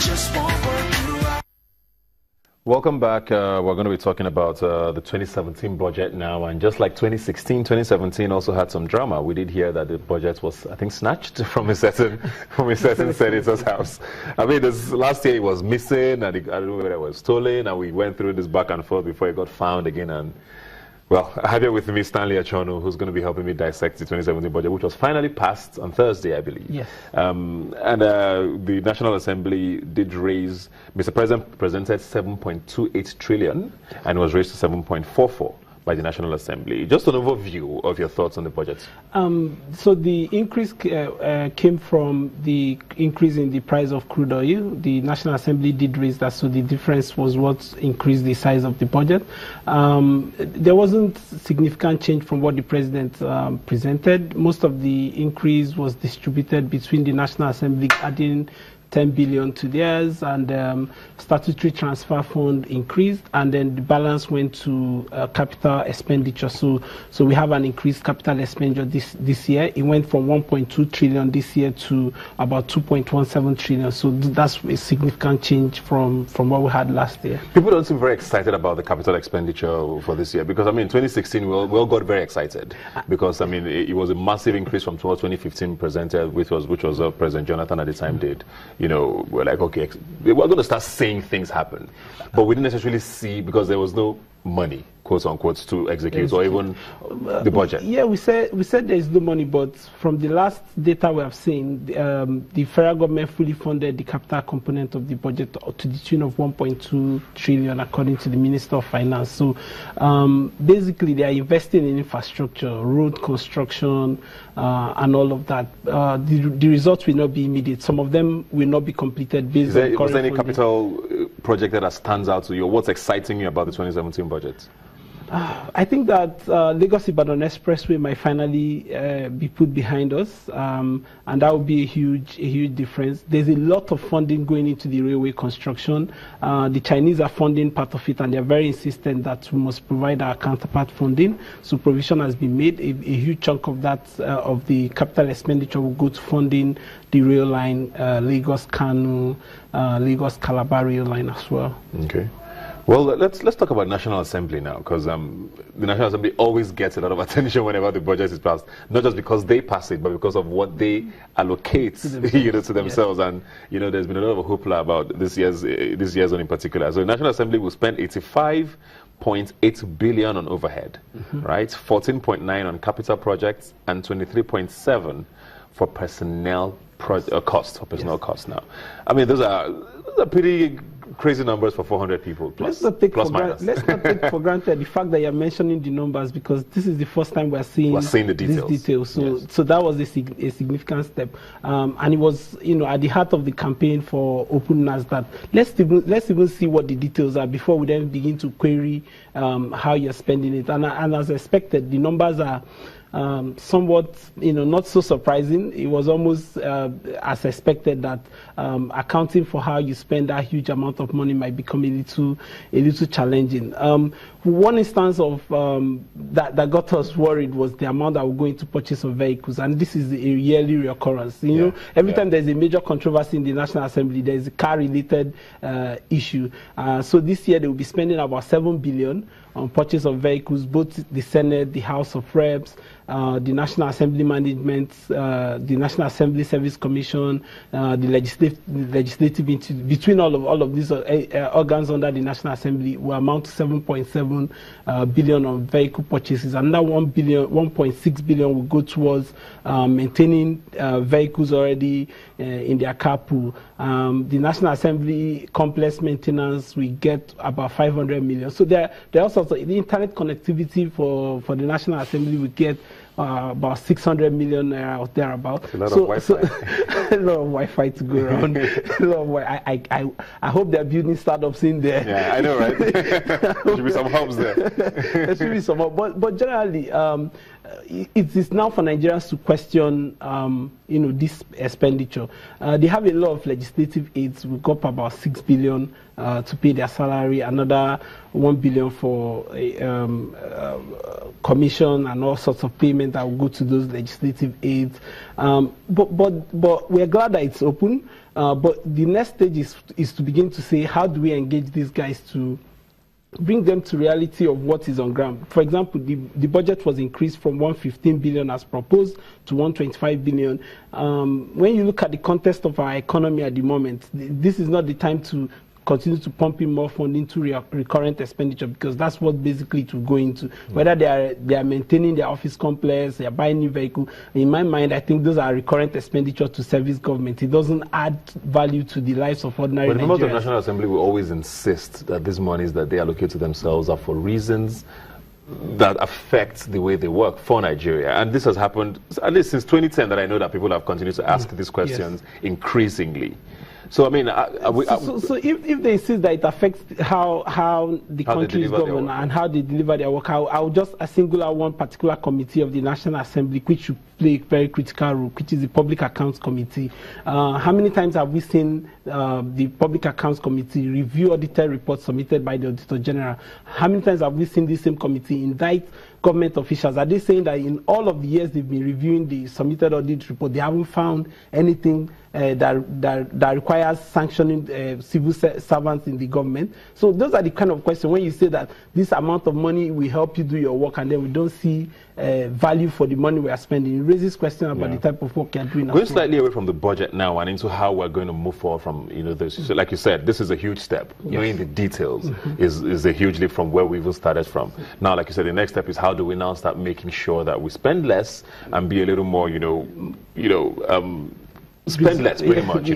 just won't work you out. Welcome back. We're going to be talking about the 2017 budget now, and just like 2016, 2017 also had some drama. We did hear that the budget was, I think, snatched from a certain senator's house. I mean, last year it was missing, and I don't know whether it was stolen, and we went through this back and forth before it got found again. And well, I have here with me Stanley Achonu, who's going to be helping me dissect the 2017 budget, which was finally passed on Thursday, I believe. Yes. The National Assembly did raise, Mr. President presented 7.28 trillion and was raised to 7.44 by the National Assembly. Just an overview of your thoughts on the budget. So the increase came from the increase in the price of crude oil. The National Assembly did raise that, so the difference was what increased the size of the budget. There wasn't significant change from what the President presented. Most of the increase was distributed between the National Assembly, adding 10 billion to theirs, and statutory transfer fund increased, and then the balance went to capital expenditure. So we have an increased capital expenditure this year. It went from 1.2 trillion this year to about 2.17 trillion. So that's a significant change from what we had last year. People don't seem very excited about the capital expenditure for this year, because I mean, 2016 we all got very excited because I mean it was a massive increase from what 2015 presented, which was President Jonathan at the time did. You know, we're like, okay, we're going to start seeing things happen. But we didn't necessarily see, because there was no money, quote unquote, to execute, or even the budget. Yeah, we said there is no money, but from the last data we have seen, the federal government fully funded the capital component of the budget to the tune of 1.2 trillion, according to the Minister of Finance. So basically, they are investing in infrastructure, road construction, and all of that. The results will not be immediate. Some of them will not be completed based on current was there any funding. capital project that stands out to you? What's exciting you about the 2017 budget? I think that Lagos-Ibadan Expressway might finally be put behind us, and that would be a huge difference. There's a lot of funding going into the railway construction. The Chinese are funding part of it, and they're very insistent that we must provide our counterpart funding. So provision has been made. A huge chunk of that, of the capital expenditure, will go to funding the rail line, Lagos-Kano, Lagos-Calabar rail line as well. Okay. Well, let's talk about National Assembly now, because the National Assembly always gets a lot of attention whenever the budget is passed, not just because they pass it, but because of what they allocate, to themselves. Yes. And there's been a lot of hoopla about this year's one in particular. So the National Assembly will spend 85.8 billion on overhead, right? 14.9 on capital projects, and 23.7 for personnel costs. Costs now. I mean, those are pretty crazy numbers for 400 people plus minus. Let's not take for granted the fact that you're mentioning the numbers, because this is the first time we're seeing the details. These details. So, yes. So that was a significant step, and it was at the heart of the campaign for Open Nass that let's even see what the details are before we then begin to query how you're spending it. And as expected, the numbers are somewhat, not so surprising. It was almost as expected that accounting for how you spend that huge amount of money might become a little challenging. One instance of that got us worried was the amount that we're going to purchase of vehicles, and this is a yearly recurrence. Every time there's a major controversy in the National Assembly, there's a car-related issue. So this year they will be spending about 7 billion on purchase of vehicles, both the Senate, the House of Reps, the National Assembly Management, the National Assembly Service Commission, the legislative between all of these organs under the National Assembly will amount to 7.7 billion on vehicle purchases, and that 1.6 billion will go towards maintaining vehicles already in their car pool. The National Assembly complex maintenance, we get about 500 million. So there are also the internet connectivity for the National Assembly, we get about 600 million or thereabout. A lot of Wi-Fi. A lot of Wi-Fi to go around. I hope they're building startups in there. Yeah, I know, right? There should be some hubs there. There should be some hubs. But generally, it is now for Nigerians to question, this expenditure. They have a lot of legislative aids. We got about 6 billion to pay their salary, another 1 billion for commission and all sorts of payment that will go to those legislative aids. But we're glad that it's open. But the next stage is to begin to say, how do we engage these guys to bring them to reality of what is on ground? For example, the budget was increased from 115 billion as proposed to 125 billion. When you look at the context of our economy at the moment, this is not the time to continue to pump in more funding to recurrent expenditure, because that's what basically it will go into. Whether they are maintaining their office complex, they are buying new vehicle. In my mind, I think those are recurrent expenditure to service government. It doesn't add value to the lives of ordinary Nigerians. But members of the National Assembly will always insist that these monies that they allocate to themselves are for reasons that affect the way they work for Nigeria. And this has happened at least since 2010, that I know that people have continued to ask these questions increasingly. So I mean, so if they insist that it affects how the country is governed and how they deliver their work, I'll just single out one particular committee of the National Assembly which should play a very critical role, which is the Public Accounts Committee. How many times have we seen the Public Accounts Committee review audited reports submitted by the Auditor General? How many times have we seen this same committee indict government officials? Are they saying that in all of the years they've been reviewing the submitted audit report, they haven't found anything that requires sanctioning civil servants in the government? So those are the kind of questions when you say that this amount of money will help you do your work, and then we don't see value for the money we are spending. It raises questions about the type of work you're doing. Going slightly away from the budget now and into how we're going to move forward from this. So like you said, this is a huge step. Knowing the details is a huge leap from where we even started from. Now, like you said, the next step is how do we now start making sure that we spend less and be a little more, spend less, pretty much,